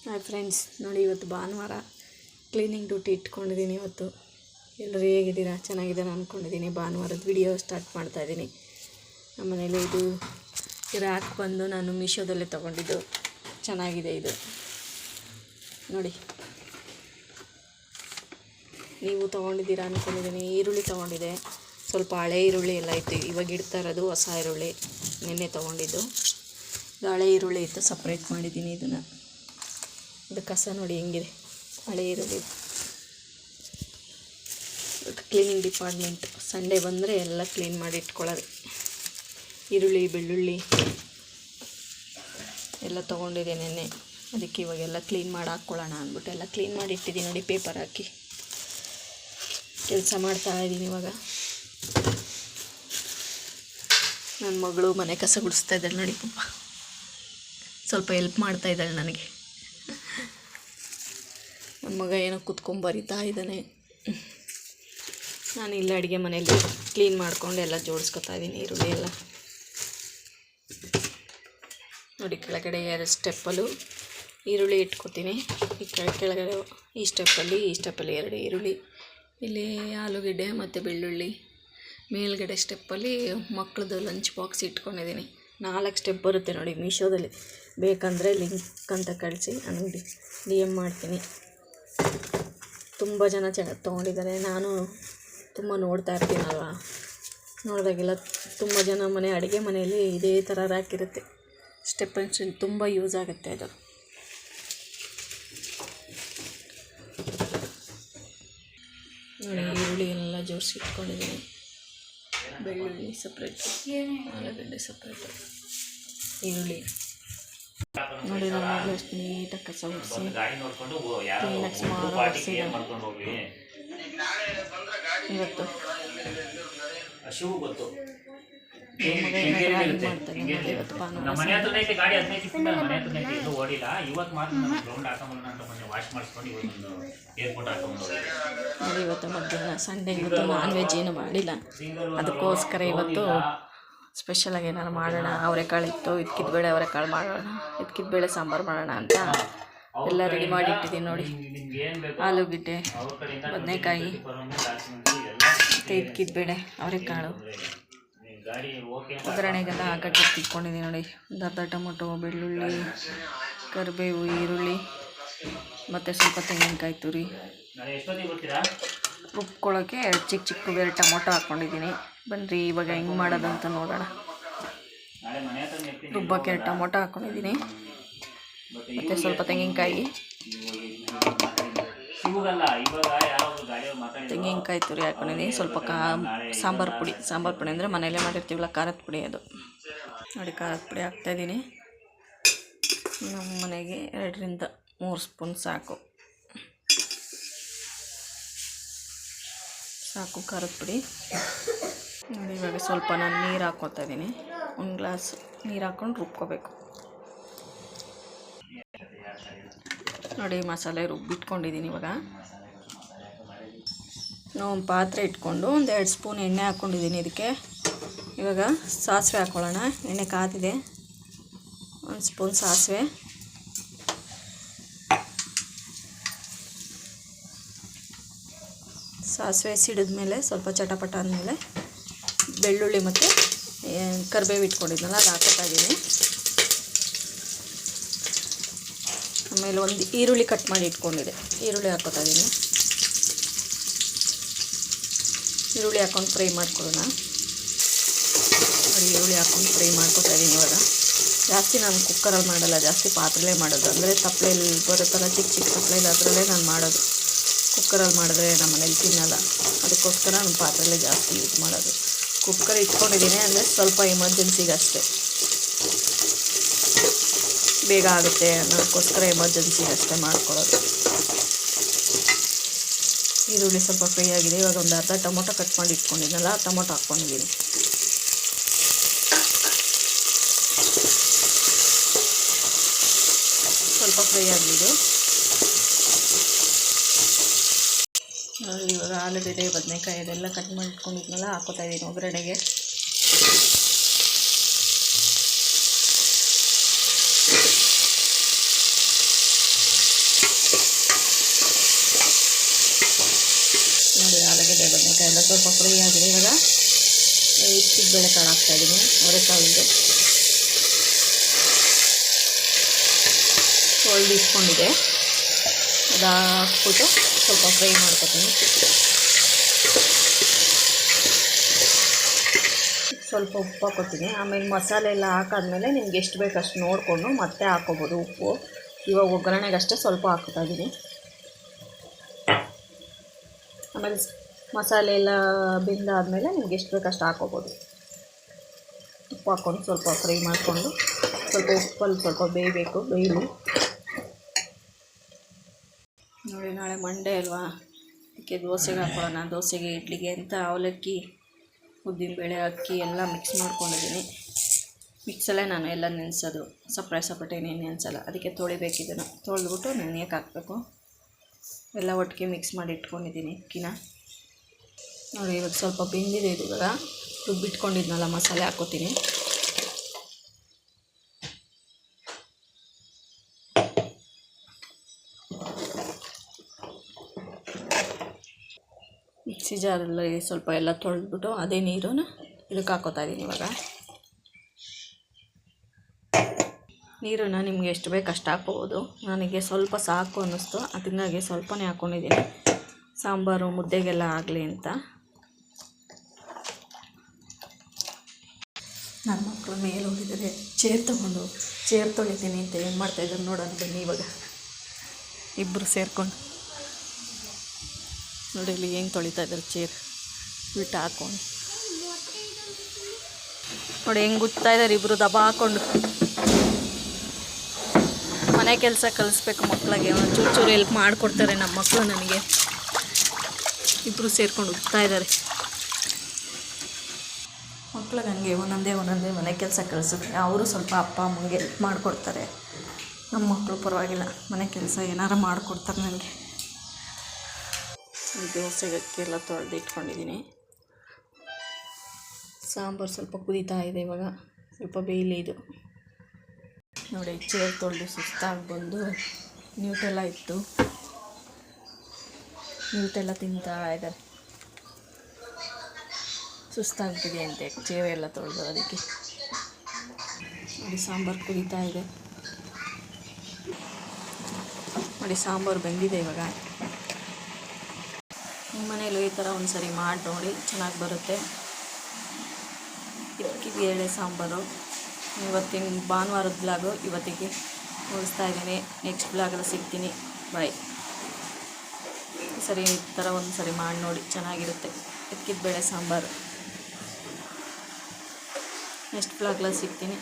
Hi friends, ನೋಡಿ ಇವತ್ತು ಭಾನುವಾರ ಕ್ಲೀನಿಂಗ್ ಡ್ಯೂಟಿ ಇಟ್ಕೊಂಡಿದ್ದೀನಿ. ಇವತ್ತು ಎಲ್ಲರೂ ಹೇಗಿದ್ದೀರಾ? ಚೆನ್ನಾಗಿದ್ದೀರಾ ಅಂದ್ಕೊಂಡಿದ್ದೀನಿ. ಭಾನುವಾರದ ವಿಡಿಯೋ ಸ್ಟಾರ್ಟ್ ಮಾಡ್ತಾಯಿದ್ದೀನಿ. ನಮ್ಮ ಮನೇಲಿ ಇದು ರ್ಯಾಕ್ ಬಂದು ನಾನು ಮೀಶೋದಲ್ಲೇ ತೊಗೊಂಡಿದ್ದು. ಚೆನ್ನಾಗಿದೆ ಇದು ನೋಡಿ. ನೀವು ತೊಗೊಂಡಿದ್ದೀರಾ ಅಂದ್ಕೊಂಡಿದ್ದೀನಿ. ಈರುಳ್ಳಿ ತೊಗೊಂಡಿದ್ದೆ, ಸ್ವಲ್ಪ ಹಳೆ ಈರುಳ್ಳಿ ಎಲ್ಲ ಇತ್ತು. ಇವಾಗ ಇಡ್ತಾ ಇರೋದು ಹೊಸ ಈರುಳ್ಳಿ, ನಿನ್ನೆ ತೊಗೊಂಡಿದ್ದು. ಹಳೆ ಈರುಳ್ಳಿ ಇತ್ತು, ಸಪ್ರೇಟ್ ಮಾಡಿದ್ದೀನಿ. ಇದು ಕಸ ನೋಡಿ ಹೆಂಗಿದೆ, ಹಳೆ ಈರುಳ್ಳಿ. ಕ್ಲೀನಿಂಗ್ ಡಿಪಾರ್ಟ್ಮೆಂಟ್ ಸಂಡೇ ಬಂದರೆ ಎಲ್ಲ ಕ್ಲೀನ್ ಮಾಡಿ ಇಟ್ಕೊಳ್ಳೋದು. ಈರುಳ್ಳಿ ಬೆಳ್ಳುಳ್ಳಿ ಎಲ್ಲ ತೊಗೊಂಡಿದೆ ನೆನ್ನೆ, ಅದಕ್ಕೆ ಇವಾಗೆಲ್ಲ ಕ್ಲೀನ್ ಮಾಡಿ ಹಾಕ್ಕೊಳ್ಳೋಣ ಅಂದ್ಬಿಟ್ಟು ಎಲ್ಲ ಕ್ಲೀನ್ ಮಾಡಿ ಇಟ್ಟಿದ್ದೀನಿ. ನೋಡಿ, ಪೇಪರ್ ಹಾಕಿ ಕೆಲಸ ಮಾಡ್ತಾಯಿದ್ದೀನಿ. ಇವಾಗ ನನ್ನ ಮಗಳು ಮನೆ ಕಸ ಗುಡಿಸ್ತಾ ಇದ್ದಾಳೆ ನೋಡಿ. ಪಾಪ ಸ್ವಲ್ಪ ಹೆಲ್ಪ್ ಮಾಡ್ತಾ ಇದ್ದಾಳೆ ನನಗೆ. ನನ್ನ ಮಗ ಏನೋ ಕುತ್ಕೊಂಡು ಬರಿತಾ ಇದ್ದಾನೆ. ನಾನು ಇಲ್ಲ ಅಡುಗೆ ಮನೆಯಲ್ಲಿ ಕ್ಲೀನ್ ಮಾಡ್ಕೊಂಡು ಎಲ್ಲ ಜೋಡಿಸ್ಕೊತಾ ಇದ್ದೀನಿ. ಈರುಳ್ಳಿ ಎಲ್ಲ ನೋಡಿ, ಕೆಳಗಡೆ 2 ಸ್ಟೆಪ್ಪಲ್ಲೂ ಈರುಳ್ಳಿ ಇಟ್ಕೊತೀನಿ. ಈ ಕೆಳಗಡೆ ಈ ಸ್ಟೆಪ್ಪಲ್ಲಿ 2 ಈರುಳ್ಳಿ, ಇಲ್ಲಿ ಆಲೂಗೆಡ್ಡೆ ಮತ್ತು ಬೆಳ್ಳುಳ್ಳಿ. ಮೇಲ್ಗಡೆ ಸ್ಟೆಪ್ಪಲ್ಲಿ ಮಕ್ಕಳದ್ದು ಲಂಚ್ ಬಾಕ್ಸ್ ಇಟ್ಕೊಂಡಿದ್ದೀನಿ. 4 ಸ್ಟೆಪ್ ಬರುತ್ತೆ ನೋಡಿ ಮೀಶೋದಲ್ಲಿ. ಬೇಕಂದರೆ ಲಿಂಕ್ ಅಂತ ಕಳಿಸಿ, ಅಂಗಡಿ DM ಮಾಡ್ತೀನಿ. ತುಂಬ ಜನ ತೊಗೊಂಡಿದ್ದಾರೆ. ನಾನು ತುಂಬ ನೋಡ್ತಾ ಇರ್ತೀನಲ್ವ, ನೋಡಿದಾಗೆಲ್ಲ ತುಂಬ ಜನ ಅಡುಗೆ ಮನೆಯಲ್ಲಿ ಇದೇ ಥರ ರ್ಯಾಕ್ ಇರುತ್ತೆ. ಸ್ಟೆಪ್ ಆ್ಯಂಡ್ ಸ್ಟೆಪ್ ತುಂಬ ಯೂಸ್ ಆಗುತ್ತೆ ಅದು. ನೋಡಿ, ಈರುಳ್ಳಿ ಎಲ್ಲ ಜೋಡಿಸಿ ಇಟ್ಕೊಂಡಿದ್ದೀನಿ. ಬೆಳ್ಳುಳ್ಳಿ ಸಪ್ರೇಟ್, ಆಲೂಗಡ್ಡೆ ಸಪ್ರೇಟ್, ಈರುಳ್ಳಿ. ನೋಡಿ, ನಮ್ಮ ಮಗಳು ಎಷ್ಟು ನೀಟಾಗಿ ಕಸ ಗುಡಿಸಿ ಕ್ಲೀನಾಗಿ ಸುಮಾರು ಒರೆಸಿದ್ದಾರೆ ಇವತ್ತು. ಇವತ್ತು ಭಾನುವಾರ. ನೋಡಿ, ಇವತ್ತು ಮಧ್ಯಾಹ್ನ ಸಂಡೇ, ಇವತ್ತು ನಾನ್ ವೆಜ್ ಏನು ಮಾಡಿಲ್ಲ. ಅದಕ್ಕೋಸ್ಕರ ಇವತ್ತು ಸ್ಪೆಷಲಾಗಿ ಏನಾರು ಮಾಡೋಣ. ಅವರೆಕಾಳು ಇತ್ತು, ಇದ್ಕಿದ್ಬೇಳೆ ಅವರೆಕಾಳು ಮಾಡೋಣ, ಇದ್ಕಿದ್ಬೇಳೆ ಸಾಂಬಾರು ಮಾಡೋಣ ಅಂತ ಎಲ್ಲ ರೆಡಿ ಮಾಡಿ ಇಟ್ಟಿದ್ದೀನಿ. ನೋಡಿ, ಆಲೂಗೆಡ್ಡೆ, ಬದನೆಕಾಯಿ ಮತ್ತು ಇದ್ಕಿದ್ಬೇಳೆ ಅವರೆಕಾಳು ಒಗ್ಗರಣೆಗೆಲ್ಲ ಹಾಕಕ್ಕೆ ಇಟ್ಕೊಂಡಿದ್ದೀನಿ. ನೋಡಿ, ಒಂದು ಅರ್ಧ ಟೊಮೊಟೊ, ಬೆಳ್ಳುಳ್ಳಿ, ಕರಿಬೇವು, ಈರುಳ್ಳಿ ಮತ್ತು ಸ್ವಲ್ಪ ತೆಂಗಿನಕಾಯಿ ತುರಿ. ರುಬ್ಕೊಳ್ಳೋಕ್ಕೆ ಚಿಕ್ಕ 2 ಟೊಮೊಟೊ ಹಾಕ್ಕೊಂಡಿದ್ದೀನಿ. ಬನ್ನಿರಿ ಇವಾಗ ಹೆಂಗೆ ಮಾಡೋದಂತ ನೋಡೋಣ. ರುಬ್ಬಕ್ಕೆ 2 ಟೊಮೊಟೊ ಹಾಕ್ಕೊಂಡಿದ್ದೀನಿ ಮತ್ತು ಸ್ವಲ್ಪ ತೆಂಗಿನಕಾಯಿ ತುರಿ ಹಾಕ್ಕೊಂಡಿದ್ದೀನಿ. ಸ್ವಲ್ಪ ಸಾಂಬಾರು ಪುಡಿ ಅಂದರೆ ಮನೆಯಲ್ಲೇ ಮಾಡಿರ್ತೀವಲ್ಲ, ಖಾರದ ಪುಡಿ ಅದು. ನೋಡಿ, ಖಾರದ ಪುಡಿ ಹಾಕ್ತಾಯಿದ್ದೀನಿ. ನಮ್ಮ ಮನೆಗೆ 2 ರಿಂದ 3 ಸ್ಪೂನ್ ಸಾಕು ಖಾರದ ಪುಡಿ. ನೋಡಿ, ಇವಾಗ ಸ್ವಲ್ಪ ನಾನು ನೀರು ಹಾಕ್ಕೊತಾ ಇದ್ದೀನಿ. 1 ಗ್ಲಾಸ್ ನೀರು ಹಾಕ್ಕೊಂಡು ರುಬ್ಕೋಬೇಕು. ನೋಡಿ, ಮಸಾಲೆ ರುಬ್ಬಿಟ್ಕೊಂಡಿದ್ದೀನಿ. ಇವಾಗ ನಾವು ಒಂದು ಪಾತ್ರೆ ಇಟ್ಕೊಂಡು ಒಂದು 2 ಸ್ಪೂನ್ ಎಣ್ಣೆ ಹಾಕ್ಕೊಂಡಿದ್ದೀನಿ. ಇದಕ್ಕೆ ಇವಾಗ ಸಾಸಿವೆ ಹಾಕ್ಕೊಳ್ಳೋಣ. ಎಣ್ಣೆ ಕಾದಿದೆ. 1 ಸ್ಪೂನ್ ಸಾಸಿವೆ, ಸಿಡಿದ್ಮೇಲೆ ಸ್ವಲ್ಪ ಚಟಪಟ ಅಂದಮೇಲೆ ಬೆಳ್ಳುಳ್ಳಿ ಮತ್ತು ಕರಿಬೇವು ಇಟ್ಕೊಂಡಿದ್ನಲ್ಲ ಅದು ಹಾಕ್ತಾ ಇದ್ದೀನಿ. ಆಮೇಲೆ ಒಂದು ಈರುಳ್ಳಿ ಕಟ್ ಮಾಡಿ ಇಟ್ಕೊಂಡಿದ್ದೆ, ಈರುಳ್ಳಿ ಹಾಕ್ಕೊತಾ ಇದ್ದೀನಿ. ಈರುಳ್ಳಿ ಹಾಕ್ಕೊಂಡು ಫ್ರೈ ಮಾಡ್ಕೊಳ್ಳೋಣ. ನೋಡಿ, ಈರುಳ್ಳಿ ಹಾಕ್ಕೊಂಡು ಫ್ರೈ ಮಾಡ್ಕೊತಾ ಇದ್ದೀನಿ. ಇವಾಗ ಜಾಸ್ತಿ ನಾನು ಕುಕ್ಕರಲ್ಲಿ ಮಾಡಲ್ಲ, ಜಾಸ್ತಿ ಪಾತ್ರೆಲೇ ಮಾಡೋದು. ಅಂದರೆ ತಪ್ಪಲೆಯಲ್ಲಿ ಬರುತ್ತಲ್ಲ, ಚಿಕ್ಕ ತಪ್ಪಲೆಯಲ್ಲಿ, ಅದರಲ್ಲೇ ನಾನು ಮಾಡೋದು. ಕುಕ್ಕರಲ್ಲಿ ಮಾಡಿದ್ರೆ ನಮ್ಮ ಮನೇಲಿ ತಿನ್ನಲ್ಲ, ಅದಕ್ಕೋಸ್ಕರ ನಾನು ಪಾತ್ರೆಲೇ ಜಾಸ್ತಿ ಯೂಸ್ ಮಾಡೋದು. ಕುಕ್ಕರ್ ಇಟ್ಕೊಂಡಿದ್ದೀನಿ ಅಂದರೆ ಸ್ವಲ್ಪ ಎಮರ್ಜೆನ್ಸಿಗೆ ಅಷ್ಟೇ, ಬೇಗ ಆಗುತ್ತೆ ಅನ್ನೋದಕ್ಕೋಸ್ಕರ ಎಮರ್ಜೆನ್ಸಿಗೆ ಅಷ್ಟೇ ಮಾಡ್ಕೊಳ್ಳೋದು. ಈರುಳ್ಳಿ ಸ್ವಲ್ಪ ಫ್ರೈ ಆಗಿದೆ. ಇವಾಗ ಒಂದು ಅರ್ಧ ಟೊಮೊಟೊ ಕಟ್ ಮಾಡಿ ಇಟ್ಕೊಂಡಿದ್ನಲ್ಲ, ಟೊಮೊಟೊ ಹಾಕ್ಕೊಂಡಿದ್ದೀನಿ. ಸ್ವಲ್ಪ ಫ್ರೈ ಆಗಿದ್ದು. ನೋಡಿ, ಇವಾಗ ಆಲೂಗಡ್ಡೆ, ಬದನೆಕಾಯಿ ಇದೆಲ್ಲ ಕಟ್ ಮಾಡಿ ಇಟ್ಕೊಂಡಿದ್ನಲ್ಲ ಹಾಕ್ಕೊತಾ ಇದ್ದೀನಿ ಒಗ್ಗರಣೆಗೆ. ಫ್ರೈ ಆಗಿದೆ. ಇವಾಗ ಇಚ್ಚಿದ ಬೇಳೆಕಾಳು ಹಾಕ್ತಾಯಿದ್ದೀನಿ. ಅವರೆಕಾಳಿಗೆ ತೊಳೆದು ಇಟ್ಕೊಂಡಿದೆ, ಅದು ಹಾಕ್ಬಿಟ್ಟು ಸ್ವಲ್ಪ ಫ್ರೈ ಮಾಡ್ಕೊತೀನಿ. ಸ್ವಲ್ಪ ಉಪ್ಪು ಹಾಕ್ಕೊತೀನಿ. ಆಮೇಲೆ ಮಸಾಲೆ ಎಲ್ಲ ಹಾಕಾದ್ಮೇಲೆ ನಿಮ್ಗೆ ಎಷ್ಟು ಬೇಕು ಅಷ್ಟು ನೋಡಿಕೊಂಡು ಮತ್ತೆ ಹಾಕ್ಕೊಬೋದು ಉಪ್ಪು. ಇವಾಗ ಒಗ್ಗರಣೆಗಷ್ಟೇ ಸ್ವಲ್ಪ ಹಾಕ್ತಾಯಿದ್ದೀನಿ. ಆಮೇಲೆ ಮಸಾಲೆ ಎಲ್ಲ ಬೆಂದಾದಮೇಲೆ ನಿಮ್ಗೆ ಎಷ್ಟು ಬೇಕು ಅಷ್ಟು ಹಾಕ್ಕೊಬೋದು. ಉಪ್ಪು ಹಾಕ್ಕೊಂಡು ಸ್ವಲ್ಪ ಫ್ರೈ ಮಾಡಿಕೊಂಡು ಸ್ವಲ್ಪ ಉಪ್ಪಲ್ಲಿ ಸ್ವಲ್ಪ ಬೇಯಲಿ. ನೋಡಿ, ನಾಳೆ ಮಂಡೇ ಅಲ್ವಾ, ಅದಕ್ಕೆ ದೋಸೆಗೆ ಹಾಕ್ಕೊಳ್ಳೋಣ. ದೋಸೆಗೆ ಇಡ್ಲಿಗೆ ಅಂತ ಅವಲಕ್ಕಿ, ಉದ್ದಿನಬೇಳೆ, ಅಕ್ಕಿ ಎಲ್ಲ ಮಿಕ್ಸ್ ಮಾಡ್ಕೊಂಡಿದ್ದೀನಿ. ಮಿಕ್ಸಲ್ಲೇ ನಾನು ಎಲ್ಲ ನೆನೆಸೋದು, ಸಪ್ರೇಟ್ ಏನೇನು ನೆನೆಸಲ್ಲ. ಅದಕ್ಕೆ ತೊಳಿಬೇಕಿದ್ದನ್ನು ತೊಳೆದ್ಬಿಟ್ಟು ನೆನೆಯಕ್ಕೆ ಹಾಕಬೇಕು. ಎಲ್ಲ ಒಟ್ಟಿಗೆ ಮಿಕ್ಸ್ ಮಾಡಿ ಇಟ್ಕೊಂಡಿದ್ದೀನಿ ಅಕ್ಕಿನ. ನೋಡಿ, ಇವಾಗ ಸ್ವಲ್ಪ ಬೆಂದಿದೆ. ಇದು ಇವಾಗ ರುಬ್ಬಿಟ್ಕೊಂಡಿದ್ನಲ್ಲ ಮಸಾಲೆ ಹಾಕ್ಕೋತೀನಿ. ಮಿಕ್ಸಿ ಜಾರಲ್ಲಿ ಸ್ವಲ್ಪ ಎಲ್ಲ ತೊಳೆದ್ಬಿಟ್ಟು ಅದೇ ನೀರನ್ನು ಇದಕ್ಕೆ ಹಾಕ್ಕೋತಾ ಇದ್ದೀನಿ. ಇವಾಗ ನೀರನ್ನು ನಿಮಗೆ ಎಷ್ಟು ಬೇಕು ಅಷ್ಟು ಹಾಕ್ಕೋಬೋದು. ನನಗೆ ಸ್ವಲ್ಪ ಸಾಕು ಅನ್ನಿಸ್ತು, ಅದಕ್ಕಾಗಿ ಸ್ವಲ್ಪನೇ ಹಾಕ್ಕೊಂಡಿದ್ದೀನಿ, ಸಾಂಬಾರು ಮುದ್ದೆಗೆಲ್ಲ ಆಗಲಿ ಅಂತ. ನನ್ನ ಮಕ್ಕಳು ಮೇಲೆ ಹೋಗಿದ್ದಾರೆ, ಚೇರ್ ತೊಳಿತೀನಿ ಅಂತ ಏನು ಮಾಡ್ತಾಯಿದ್ದಾರೆ ನೋಡೋಣ ಬನ್ನಿ. ಇವಾಗ ಇಬ್ಬರು ಸೇರಿಕೊಂಡು ನೋಡಿ ಇಲ್ಲಿ ಹೆಂಗೆ ತೊಳಿತಾ ಇದ್ದಾರೆ ಚೇರ್ ಬಿಟ್ಟು ಹಾಕ್ಕೊಂಡು. ನೋಡಿ ಹೆಂಗೆ ಗುತ್ತಾ ಇದ್ದಾರೆ ಇಬ್ಬರು ದಬ ಹಾಕ್ಕೊಂಡು. ಮನೆ ಕೆಲಸ ಕಲಿಸ್ಬೇಕು ಮಕ್ಕಳಿಗೆ, ಒಂದು ಚೂರು ಹೆಲ್ಪ್ ಮಾಡಿಕೊಡ್ತಾರೆ ನಮ್ಮ ಮಕ್ಕಳು ನನಗೆ. ಇಬ್ಬರು ಸೇರ್ಕೊಂಡು ಉಗ್ತಾ ಇದ್ದಾರೆ. ಮಕ್ಳಿಗೆ ಹಂಗೆ ಒಂದೊಂದೇ ಮನೆ ಕೆಲಸ ಕಲಿಸಿದ್ರೆ ಅವರು ಸ್ವಲ್ಪ ಅಪ್ಪ ಅಮ್ಮಂಗೆ ಹೆಲ್ಪ್ ಮಾಡಿಕೊಡ್ತಾರೆ. ನಮ್ಮ ಮಕ್ಕಳು ಪರವಾಗಿಲ್ಲ, ಮನೆ ಕೆಲಸ ಏನಾರು ಮಾಡಿಕೊಡ್ತಾರೆ ನನಗೆ. ದೋಸೆಗೆ ಅಕ್ಕಿ ಎಲ್ಲ ತೊಳೆದು ಇಟ್ಕೊಂಡಿದ್ದೀನಿ. ಸಾಂಬಾರು ಸ್ವಲ್ಪ ಕುದೀತಾ ಇದೆ. ಇವಾಗ ಸ್ವಲ್ಪ ಬೇಯಲಿ ಇದು. ನೋಡಿ, ಚೇರ್ ತೊಳೆದು ಸುಸ್ತಾಗಿ ಬಂದು ನ್ಯೂಟೆಲ್ಲ ಇತ್ತು, ನ್ಯೂಟೆಲ್ಲ ತಿಂತಾ ಇದ್ದಾರೆ. ಸುಸ್ತಾಗ್ಬಿಟ್ಟಿದೆ ಅಂತೆ ಚೇರ್ ಎಲ್ಲ ತೊಳೆದು, ಅದಕ್ಕೆ. ನೋಡಿ, ಸಾಂಬಾರು ಕುದೀತಾ ಇದೆ. ನೋಡಿ, ಸಾಂಬಾರು ಬೆಂದಿದೆ. ಇವಾಗ ನಿಮ್ಮ ಮನೇಲೂ ಈ ಥರ ಒಂದು ಸರಿ ಮಾಡಿ ನೋಡಿ, ಚೆನ್ನಾಗಿ ಬರುತ್ತೆ. ಇದಕ್ಕಿದು ಎಳೆ ಸಾಂಬಾರು. ಇವತ್ತಿನ ಭಾನುವಾರದ ಬ್ಲಾಗು ಇವತ್ತಿಗೆ ಮುಗಿಸ್ತಾ ಇದ್ದೀನಿ. ನೆಕ್ಸ್ಟ್ ಬ್ಲಾಗಲ್ಲಿ ಸಿಗ್ತೀನಿ. ಬಾಯ್. ಸರಿ, ಈ ಥರ ಒಂದು ಸರಿ ಮಾಡಿ ನೋಡಿ, ಚೆನ್ನಾಗಿರುತ್ತೆ ಇದಕ್ಕಿದ ಬೇಳೆ ಸಾಂಬಾರು. ನೆಕ್ಸ್ಟ್ ಬ್ಲಾಗಲ್ಲಿ ಸಿಗ್ತೀನಿ.